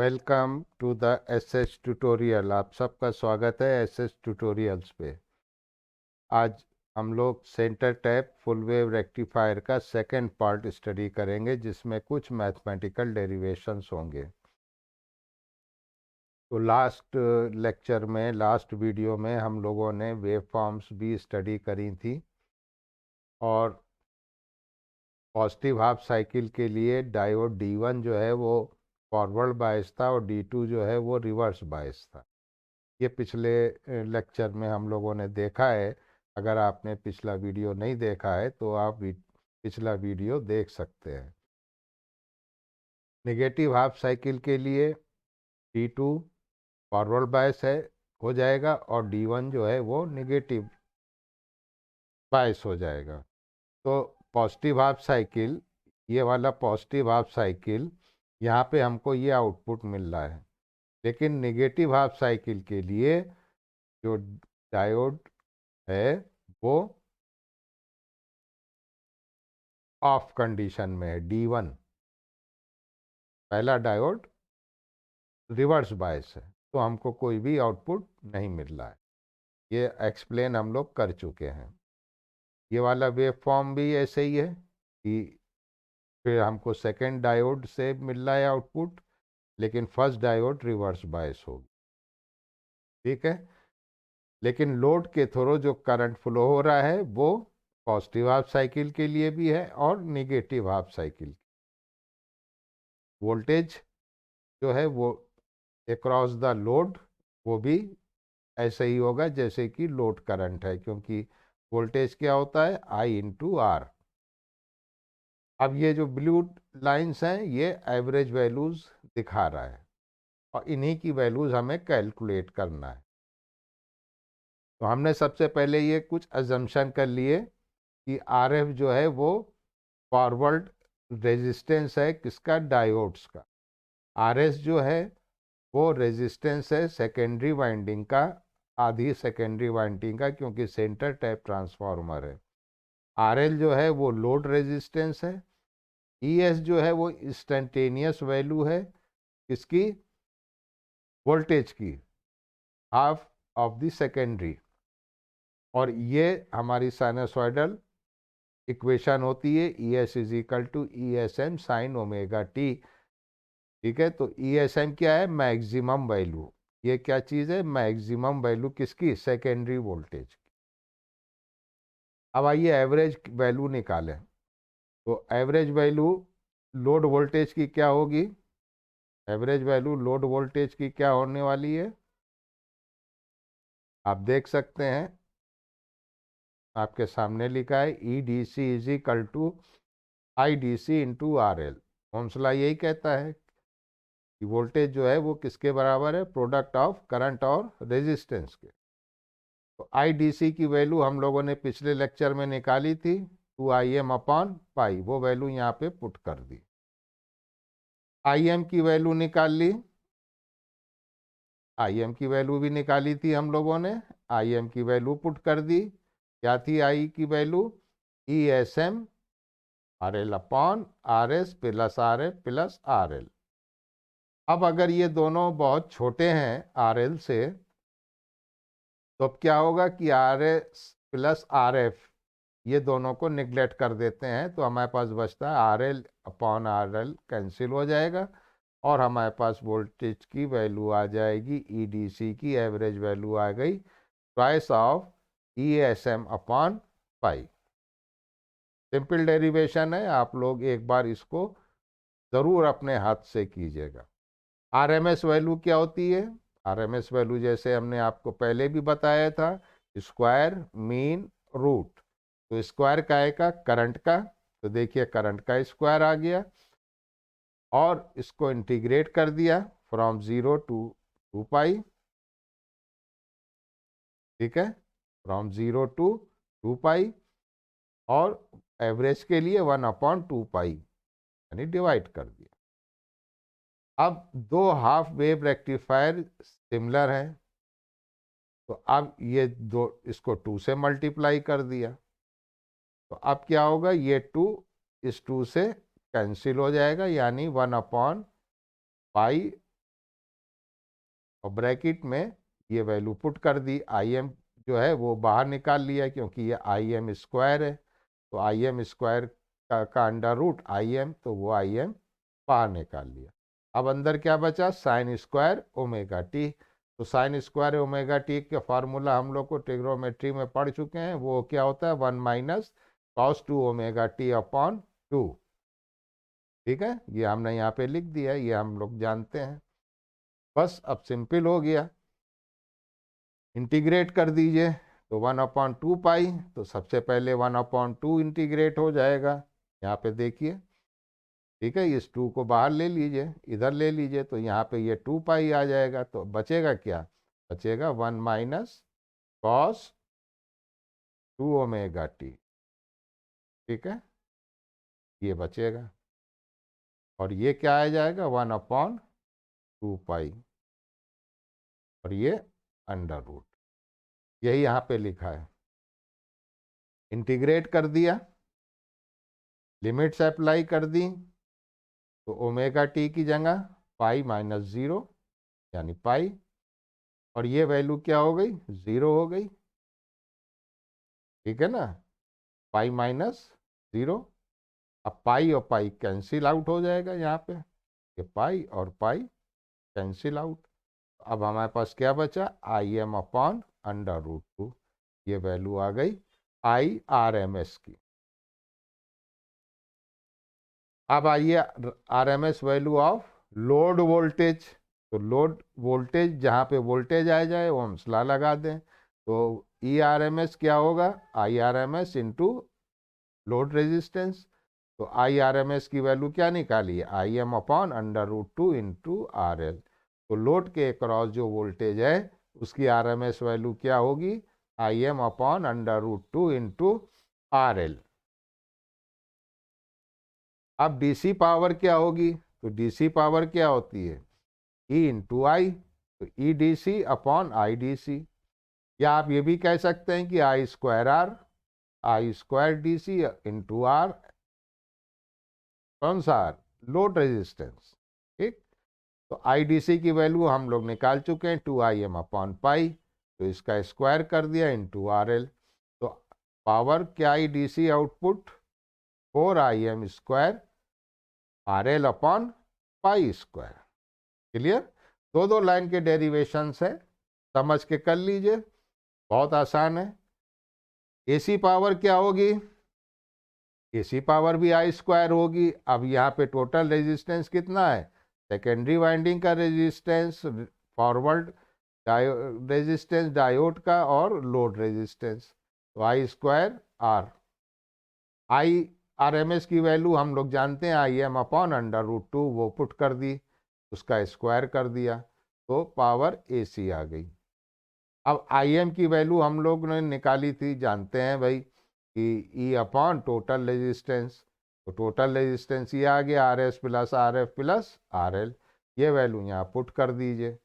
Welcome to the SS tutorial. आप सबका स्वागत है एसएस ट्यूटोरियल्स पे। आज हम लोग centre tap full wave rectifier का सेकंड पार्ट स्टडी करेंगे, जिसमें कुछ मैथमेटिकल डेरिवेशंस होंगे। तो लास्ट लेक्चर में, लास्ट वीडियो में हम लोगों ने वेव फॉर्म्स भी स्टडी करी थी, और पॉजिटिव हाफ साइकिल के लिए डायोड D1 जो है वो फॉरवर्ड बायस था और D2 जो है वो रिवर्स बायस था। ये पिछले लेक्चर में हम लोगों ने देखा है। अगर आपने पिछला वीडियो नहीं देखा है तो आप पिछला वीडियो देख सकते हैं। नेगेटिव हाफ साइकिल के लिए D2 फॉरवर्ड बायस है हो जाएगा और D1 जो है वो नेगेटिव बायस हो जाएगा। तो पॉजिटिव हाफ साइकिल, ये वाला पॉजिटिव हाफ साइकिल, यहाँ पे हमको ये आउटपुट मिल रहा है। लेकिन नेगेटिव हाफ साइकिल के लिए जो डायोड है वो ऑफ कंडीशन में है। D1 पहला डायोड रिवर्स बायस है, तो हमको कोई भी आउटपुट नहीं मिल रहा है। ये एक्सप्लेन हम लोग कर चुके हैं। ये वाला वेव फॉर्म भी ऐसे ही है कि फिर हमको सेकेंड डायोड से मिल रहा है आउटपुट, लेकिन फर्स्ट डायोड रिवर्स बायस होगी। ठीक है। लेकिन लोड के थ्रू जो करंट फ्लो हो रहा है वो पॉजिटिव हाफ साइकिल के लिए भी है और निगेटिव हाफ साइकिल। वोल्टेज जो है वो अक्रॉस द लोड वो भी ऐसे ही होगा जैसे कि लोड करंट है, क्योंकि वोल्टेज क्या होता है, I/R। अब ये जो ब्लू लाइंस हैं ये एवरेज वैल्यूज दिखा रहा है, और इन्हीं की वैल्यूज हमें कैलकुलेट करना है। तो हमने सबसे पहले ये कुछ अजम्पशन कर लिए कि RF जो है वो फॉरवर्ड रेजिस्टेंस है किसका, डायोड्स का। RS जो है वो रेजिस्टेंस है सेकेंडरी वाइंडिंग का, आधी सेकेंडरी वाइंडिंग का, क्योंकि सेंटर टैप ट्रांसफार्मर है। RL जो है वो लोड रेजिस्टेंस है। ES जो है वो इंस्टेंटेनियस वैल्यू है किसकी, वोल्टेज की, हाफ ऑफ द सेकेंडरी। और ये हमारी साइनसॉइडल इक्वेशन होती है, ES is equal to ESM sine omega t. ठीक है। तो ESM क्या है, मैक्सिमम वैल्यू। ये क्या चीज़ है, मैक्सिमम वैल्यू किसकी, सेकेंडरी वोल्टेज की। अब आइए एवरेज वैल्यू निकालें। तो एवरेज वैल्यू लोड वोल्टेज की क्या होगी, एवरेज वैल्यू लोड वोल्टेज की क्या होने वाली है, आप देख सकते हैं, आपके सामने लिखा है EDC is equal to IDC into RL। Ohm's law यही कहता है कि वोल्टेज जो है वो किसके बराबर है, प्रोडक्ट ऑफ करंट और रेजिस्टेंस के। तो IDC की वैल्यू हम लोगों ने पिछले लेक्चर में निकाली थी, 2Im/पाई, वो वैल्यू यहाँ पे पुट कर दी। Im की वैल्यू निकाल ली, Im की वैल्यू भी निकाली थी हम लोगों ने, Im की वैल्यू पुट कर दी। क्या थी I की value, ESM RL/RS plus RF plus RL। अब अगर ये दोनों बहुत छोटे हैं RL से, तो अब क्या होगा कि RS प्लस RF ये दोनों को निगलेक्ट कर देते हैं, तो हमारे पास बचता है RL/RL कैंसिल हो जाएगा, और हमारे पास वोल्टेज की वैल्यू आ जाएगी, EDC की एवरेज वैल्यू आ गई ट्वाइस ऑफ ESM/पाई। सिंपल डेरिवेशन है, आप लोग एक बार इसको ज़रूर अपने हाथ से कीजिएगा। RMS वैल्यू क्या होती है, RMS वैल्यू जैसे हमने आपको पहले भी बताया था, स्क्वायर मीन रूट। तो स्क्वायर का है का करंट का, तो देखिए करंट का स्क्वायर आ गया, और इसको इंटीग्रेट कर दिया फ्रॉम 0 टू 2 पाई। ठीक है, फ्रॉम 0 टू 2 पाई, और एवरेज के लिए 1/2 पाई यानी डिवाइड कर दिया। अब दो हाफ वेव रेक्टिफायर सिमिलर है, तो अब ये दो, इसको 2 से मल्टीप्लाई कर दिया, तो अब क्या होगा, ये 2 इस 2 से कैंसिल हो जाएगा, यानी 1/पाई और ब्रैकेट में ये वैल्यू पुट कर दी। आई एम जो है वो बाहर निकाल लिया क्योंकि ये आई एम स्क्वायर है, तो आई एम स्क्वायर का अंडर रूट आई एम, तो वो आई एम बाहर निकाल लिया। अब अंदर क्या बचा, साइन स्क्वायर ओमेगा टी। तो साइन स्क्वायर ओमेगा टी का फार्मूला हम लोग को ट्रिग्नोमेट्री में पढ़ चुके हैं, वो क्या होता है, 1 minus cos 2 omega T upon 2। ठीक है, ये हमने यहाँ पे लिख दिया, ये हम लोग जानते हैं। बस अब सिंपल हो गया, इंटीग्रेट कर दीजिए। तो 1/2 पाई, तो सबसे पहले 1/2 इंटीग्रेट हो जाएगा, यहाँ पे देखिए। ठीक है, इस 2 को बाहर ले लीजिए, इधर ले लीजिए, तो यहाँ पे ये 2 पाई आ जाएगा। तो बचेगा क्या, बचेगा 1 माइनस कॉस 2 ओमेगा टी। ठीक है, ये बचेगा, और ये क्या आ जाएगा, 1/2 पाई, और ये अंडर रूट, यही यहाँ पे लिखा है। इंटीग्रेट कर दिया, लिमिट्स अप्लाई कर दी, तो ओमेगा टी की जगह पाई माइनस 0 यानी पाई, और ये वैल्यू क्या हो गई, 0 हो गई। ठीक है ना, पाई माइनस 0। अब पाई और पाई कैंसिल आउट हो जाएगा, यहाँ पे ये पाई और पाई कैंसिल आउट। अब हमारे पास क्या बचा, I M upon under root 2, ये वैल्यू आ गई आई आर एम एस की। अब आइए R M S value of load voltage. तो लोड वोल्टेज जहाँ पे वोल्टेज आ जाए वो हम स्ला लगा दें। तो ई आर एम एस क्या होगा, I R M S into load resistance. तो आई आर एम एस की वैल्यू क्या निकाली है, I M upon under root 2 into R L. तो लोड के अक्रॉस जो वोल्टेज है उसकी आर एम एस वैल्यू क्या होगी, I M upon under root 2 into R L. अब डीसी पावर क्या होगी, तो डीसी पावर क्या होती है, ई इंटू आई। तो E D C upon I D C, या आप ये भी कह सकते हैं कि I square R, I square D C into R, कौन सा आर, लोड रेजिस्टेंस। ठीक, तो आई डी सी की वैल्यू हम लोग निकाल चुके हैं, 2 IM अपॉन पाई, तो इसका स्क्वायर कर दिया इंटू आर एल। तो पावर क्या I D C output 4 IM square R L upon pi square. Clear, दो दो लाइन के डेरिवेशंस है, समझ के कर लीजिए, बहुत आसान है। एसी पावर क्या होगी, एसी पावर भी आई स्क्वायर होगी। अब यहाँ पे टोटल रेजिस्टेंस कितना है, सेकेंडरी वाइंडिंग का रेजिस्टेंस, फॉरवर्ड रेजिस्टेंस डायोड का, और लोड रेजिस्टेंस। तो I square R, I R M S की वैल्यू हम लोग जानते हैं, I M upon under root 2, वो पुट कर दी, उसका स्क्वायर कर दिया, तो पावर ए सी आ गई। अब आई एम की वैल्यू हम लोग ने निकाली थी, जानते हैं भाई कि ई अपॉन टोटल रेजिस्टेंस। तो टोटल रेजिस्टेंस ये आ गया, are S plus R F plus R L. ये वैल्यू यहाँ पुट कर दीजिए।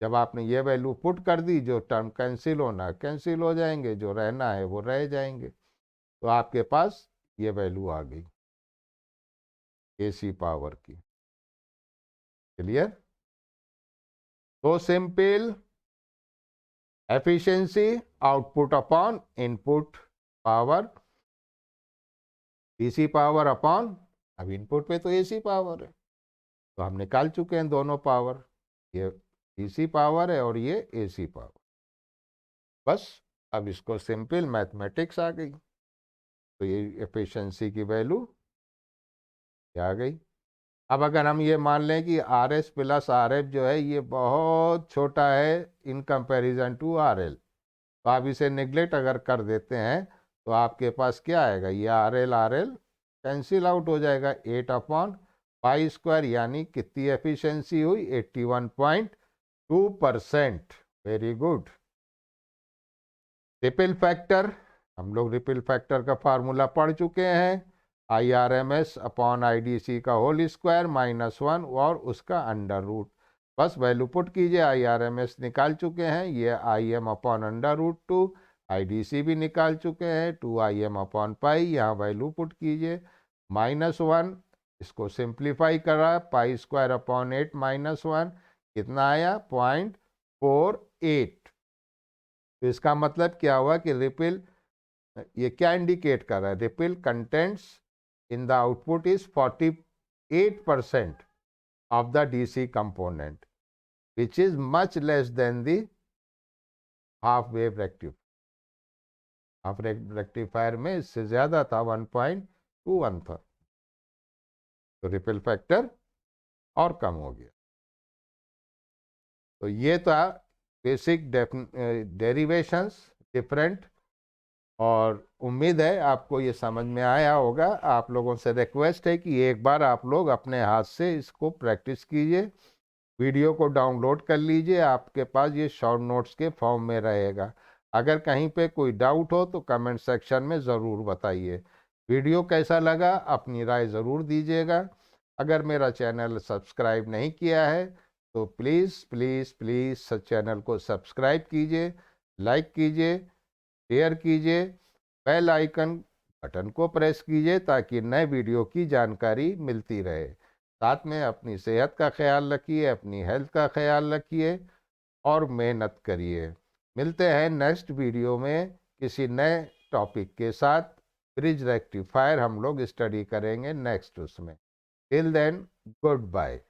जब आपने ये वैल्यू पुट कर दी, जो टर्म कैंसिल होना कैंसिल हो जाएंगे, जो रहना है वो रह जाएंगे। तो आपके पास ये वैल्यू आ गई एसी पावर की। क्लियर, तो simple, efficiency output upon input power, DC power upon, अब इनपुट पे तो एसी पावर है, तो हम निकाल चुके हैं दोनों पावर, ये डीसी पावर है और ये एसी पावर। बस अब इसको सिंपल मैथमेटिक्स आ गई, तो ये एफिशिएंसी की वैल्यू आ गई। अब अगर हम ये मान लें कि R S plus R F जो है ये बहुत छोटा है in comparison to R L, तो आप इसे नेग्लेक्ट अगर कर देते हैं तो आपके पास क्या आएगा, ये आर एल कैंसिल आउट हो जाएगा, 8/पाई स्क्वायर, यानी कितनी एफिशिएंसी हुई, 81.2%। Very good. रिपल फैक्टर, हम लोग रिपल फैक्टर का फार्मूला पढ़ चुके हैं, I R M S upon I D C का होल स्क्वायर -1 और उसका अंडर रूट। बस वैल्यू पुट कीजिए, आई आर एम एस निकाल चुके हैं, ये I M upon under root 2, I D C भी निकाल चुके हैं, 2 IM अपॉन पाई, यहाँ वैल्यू पुट कीजिए, -1, इसको सिंप्लीफाई करा, पाई स्क्वायर अपॉन 8 -1, कितना आया? 0.48। तो इसका मतलब क्या हुआ कि रिपल, ये क्या इंडिकेट कर रहा है? Ripple contents in the output is 48% of the DC component, which is much less than the half wave rectifier. Half rectifier में इससे ज्यादा था, 1.21 था, तो रिपल फैक्टर और कम हो गया। तो ये था बेसिक डेरिवेशंस डिफरेंट, और उम्मीद है आपको ये समझ में आया होगा। आप लोगों से रिक्वेस्ट है कि एक बार आप लोग अपने हाथ से इसको प्रैक्टिस कीजिए, वीडियो को डाउनलोड कर लीजिए, आपके पास ये शॉर्ट नोट्स के फॉर्म में रहेगा। अगर कहीं पे कोई डाउट हो तो कमेंट सेक्शन में ज़रूर बताइए। वीडियो कैसा लगा अपनी राय ज़रूर दीजिएगा। अगर मेरा चैनल सब्सक्राइब नहीं किया है तो प्लीज़ प्लीज़ प्लीज़ चैनल को सब्सक्राइब कीजिए, लाइक कीजिए, शेयर कीजिए, बेल आइकन बटन को प्रेस कीजिए ताकि नए वीडियो की जानकारी मिलती रहे। साथ में अपनी सेहत का ख्याल रखिए, अपनी हेल्थ का ख्याल रखिए और मेहनत करिए। मिलते हैं नेक्स्ट वीडियो में किसी नए टॉपिक के साथ। ब्रिज रेक्टिफायर हम लोग स्टडी करेंगे नेक्स्ट उसमें। Till then, good bye.